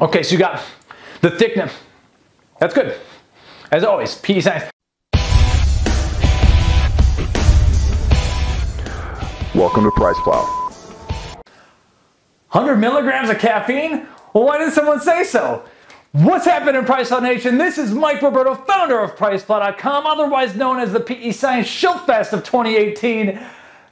Okay, so you got the thickness. That's good. As always, PEScience. Welcome to PricePlow. 100 milligrams of caffeine? Well, why didn't someone say so? What's happening, PricePlow Nation? This is Mike Roberto, founder of PricePlow.com, otherwise known as the PEScience Shiltfest of 2018.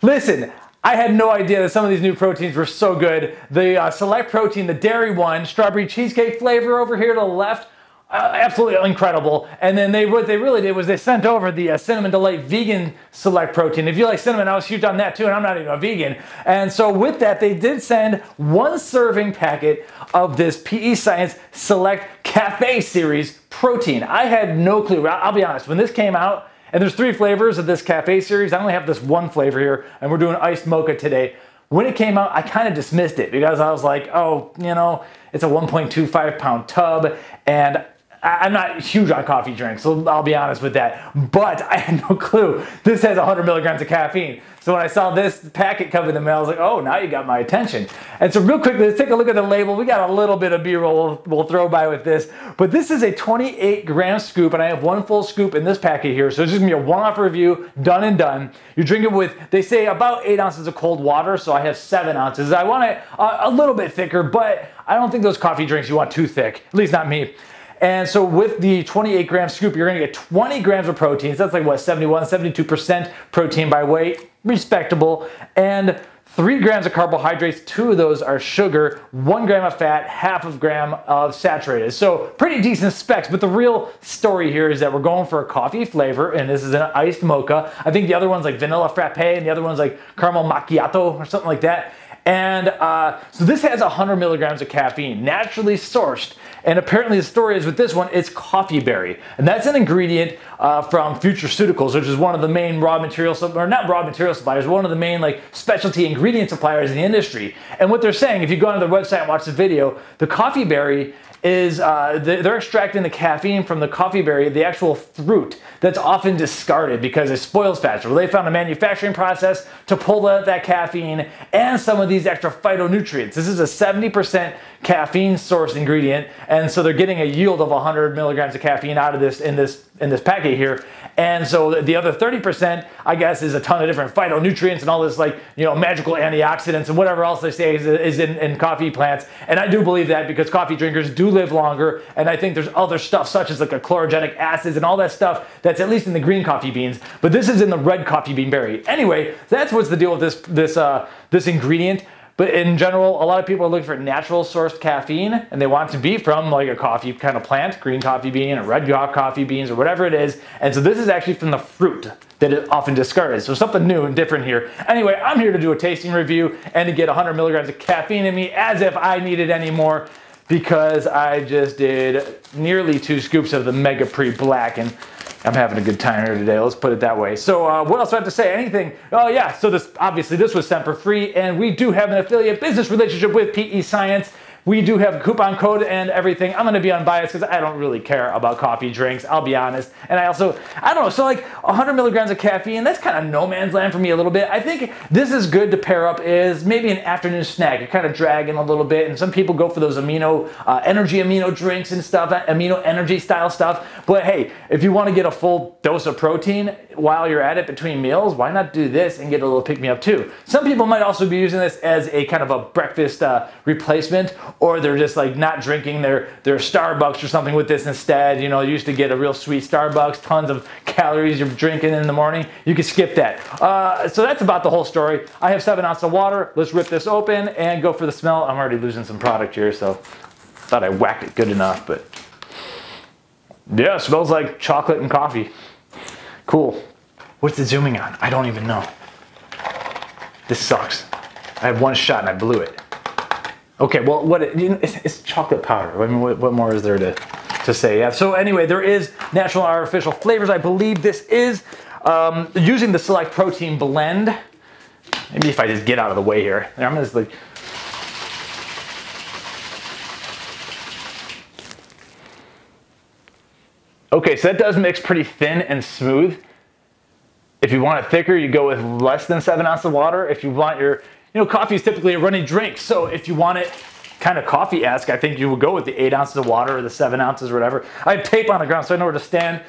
Listen, I had no idea that some of these new proteins were so good. The Select Protein, the dairy one, strawberry cheesecake flavor over here to the left, absolutely incredible. And then what they really did was they sent over the Cinnamon Delight Vegan Select Protein. If you like cinnamon, I was huge on that too, and I'm not even a vegan. And so with that, they did send 1 serving packet of this PEScience Select Cafe Series protein. I had no clue. I'll be honest, when this came out, and there's 3 flavors of this cafe series, I only have this 1 flavor here, and we're doing iced mocha today. When it came out, I kind of dismissed it because I was like, oh, you know, it's a 1.25 pound tub, and I'm not huge on coffee drinks, so I'll be honest with that. But I had no clue. This has 100 milligrams of caffeine. So when I saw this packet come in the mail, I was like, oh, now you got my attention. And so real quick, let's take a look at the label. We got a little bit of B-roll we'll throw by with this. But this is a 28-gram scoop, and I have 1 full scoop in this packet here. So it's just going to be a one-off review, done and done. You drink it with, they say, about 8 ounces of cold water, so I have 7 ounces. I want it a little bit thicker, but I don't think those coffee drinks you want too thick, at least not me. And so with the 28-gram scoop, you're going to get 20 grams of protein. So that's like, what, 71, 72% protein by weight. Respectable. And 3 grams of carbohydrates. 2 of those are sugar. 1 gram of fat. Half of gram of saturated. So pretty decent specs. But the real story here is that we're going for a coffee flavor. And this is an iced mocha. I think the other one's like vanilla frappe. And the other one's like caramel macchiato or something like that. And so this has 100 milligrams of caffeine, naturally sourced. And apparently the story is with this one, it's coffee berry. And that's an ingredient from Futureceuticals, which is one of the main raw material, or not raw material suppliers, one of the main like specialty ingredient suppliers in the industry. And what they're saying, if you go onto their website and watch the video, the coffee berry is they're extracting the caffeine from the coffee berry, the actual fruit that's often discarded because it spoils faster. Well, they found a manufacturing process to pull that caffeine and some of these extra phytonutrients. This is a 70% caffeine source ingredient, and so they're getting a yield of 100 milligrams of caffeine out of this in this packet here. And so the other 30%, I guess, is a ton of different phytonutrients and all this, like, you know, magical antioxidants and whatever else they say is in coffee plants. And I do believe that because coffee drinkers do live longer, and I think there's other stuff such as like a chlorogenic acids and all that stuff that's at least in the green coffee beans, but this is in the red coffee bean berry. Anyway, that's what's the deal with this ingredient. But in general, a lot of people are looking for natural sourced caffeine, and they want it to be from like a coffee kind of plant, green coffee bean or red coffee beans or whatever it is. And so this is actually from the fruit that is often discarded. So something new and different here. Anyway, I'm here to do a tasting review and to get 100 milligrams of caffeine in me as if I needed any more, because I just did nearly 2 scoops of the Mega Pre Black, and I'm having a good time here today, let's put it that way. So what else do I have to say? Anything? Oh yeah, so this was sent for free, and we do have an affiliate business relationship with PEScience. We do have a coupon code and everything. I'm going to be unbiased because I don't really care about coffee drinks, I'll be honest. And I don't know, so like 100 milligrams of caffeine, that's kind of no man's land for me a little bit. I think this is good to pair up is maybe an afternoon snack. You're kind of dragging a little bit, and some people go for those energy amino drinks and stuff, amino energy style stuff. But hey, if you want to get a full dose of protein while you're at it between meals, why not do this and get a little pick-me-up too? Some people might also be using this as a kind of a breakfast replacement, or they're just like not drinking their Starbucks or something with this instead. You know, you used to get a real sweet Starbucks, tons of calories you're drinking in the morning. You can skip that. So that's about the whole story. I have 7 ounces of water. Let's rip this open and go for the smell. I'm already losing some product here, so thought I whacked it good enough, but yeah, it smells like chocolate and coffee. Cool. What's it zooming on? I don't even know. This sucks. I had 1 shot and I blew it. Okay, well, it's chocolate powder. I mean, what more is there to say? Yeah. So anyway, there is natural and artificial flavors. I believe this is using the Select Protein blend. Maybe if I just get out of the way here. I'm just like. Okay, so that does mix pretty thin and smooth. If you want it thicker, you go with less than 7 ounces of water. If you want your, coffee is typically a runny drink. So if you want it kind of coffee-esque, I think you would go with the 8 ounces of water or the 7 ounces or whatever. I have tape on the ground so I know where to stand.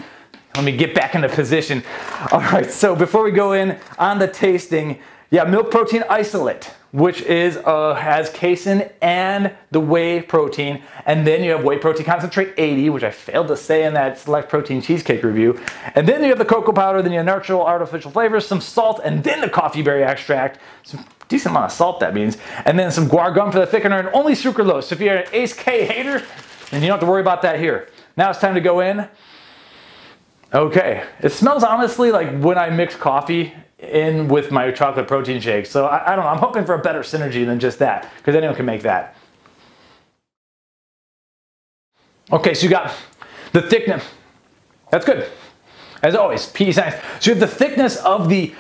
Let me get back into position. All right, so before we go in on the tasting, yeah, milk protein isolate, which is has casein and the whey protein, and then you have whey protein concentrate 80, which I failed to say in that select protein cheesecake review, and then you have the cocoa powder, then you have natural artificial flavors, some salt, and then the coffee berry extract, some decent amount of salt that means, and then some guar gum for the thickener, and only sucralose. So if you're an Ace K hater, then you don't have to worry about that here. Now it's time to go in. Okay, it smells honestly like when I mix coffee in with my chocolate protein shake. So I don't know, I'm hoping for a better synergy than just that, because anyone can make that. Okay, so you got the thickness. That's good. As always, PEScience. So you have the thickness of the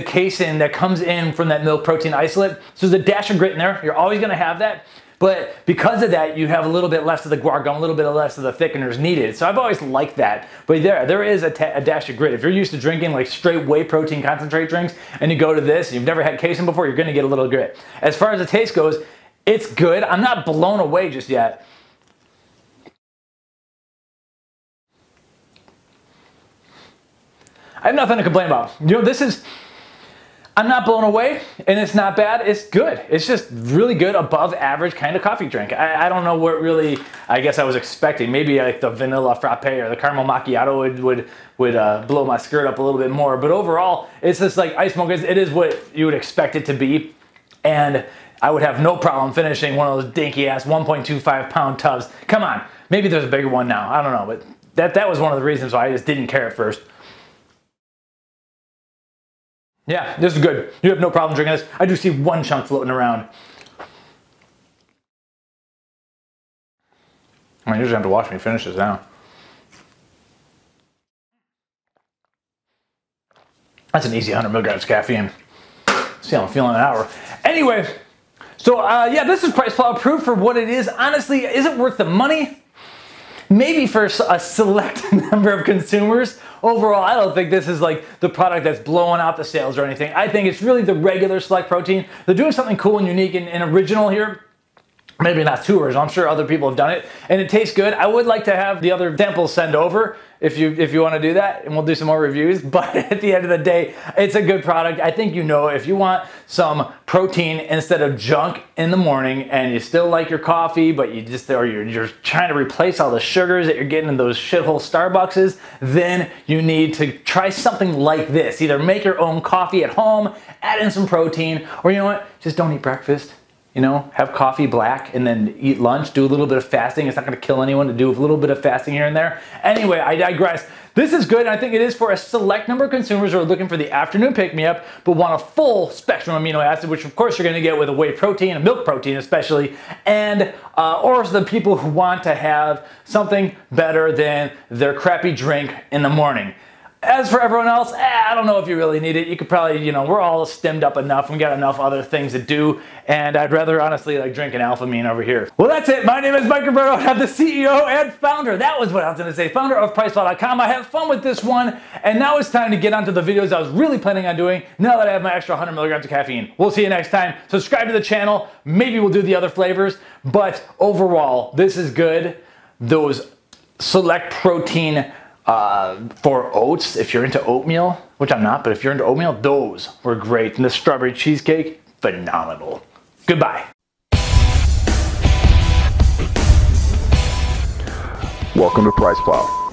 casein that comes in from that milk protein isolate. So there's a dash of grit in there. You're always gonna have that. But because of that, you have a little bit less of the guar gum, a little bit less of the thickeners needed. So I've always liked that. But there is a dash of grit. If you're used to drinking like straight whey protein concentrate drinks and you go to this and you've never had casein before, you're gonna get a little grit. As far as the taste goes, it's good. I'm not blown away just yet. I have nothing to complain about. You know, I'm not blown away, and it's not bad. It's good. It's just really good, above average kind of coffee drink. I don't know what really, I guess I was expecting. Maybe like the vanilla frappe or the caramel macchiato would blow my skirt up a little bit more. But overall, it's just like ice mocha. It is what you would expect it to be. And I would have no problem finishing one of those dinky ass 1.25 pound tubs. Come on, maybe there's a bigger one now. I don't know, but that was one of the reasons why I just didn't care at first. Yeah, this is good. You have no problem drinking this. I do see one chunk floating around. I usually have to watch me finish this now. That's an easy 100 milligrams of caffeine. See how I'm feeling in an hour. Anyway, so yeah, this is PricePlow approved for what it is. Honestly, is it worth the money? Maybe for a select number of consumers. Overall, I don't think this is like the product that's blowing out the sales or anything. I think it's really the regular select protein. They're doing something cool and unique and original here. Maybe not too original. I'm sure other people have done it, and it tastes good. I would like to have the other samples send over if you want to do that, and we'll do some more reviews. But at the end of the day, it's a good product. I think you know if you want some protein instead of junk in the morning, and you still like your coffee, but you're trying to replace all the sugars that you're getting in those shithole Starbuckses, then you need to try something like this. Either make your own coffee at home, add in some protein, or you know what? Just don't eat breakfast. You know, have coffee black and then eat lunch, do a little bit of fasting. It's not gonna kill anyone to do a little bit of fasting here and there. Anyway, I digress. This is good, and I think it is for a select number of consumers who are looking for the afternoon pick-me-up, but want a full spectrum amino acid, which of course you're gonna get with a whey protein, a milk protein especially, and or the people who want to have something better than their crappy drink in the morning. As for everyone else, I don't know if you really need it. You could probably, you know, we're all stemmed up enough. We got enough other things to do, and I'd rather honestly like drink an Alphamine over here. Well, that's it. My name is Mike Roberto. I'm the CEO and founder. That was what I was going to say. Founder of PricePlow.com. I have fun with this one, and now it's time to get onto the videos I was really planning on doing now that I have my extra 100 milligrams of caffeine. We'll see you next time. Subscribe to the channel. Maybe we'll do the other flavors, but overall, this is good. Those select protein for oats, if you're into oatmeal, which I'm not, but if you're into oatmeal, those were great. And the strawberry cheesecake, phenomenal. Goodbye. Welcome to PricePlow.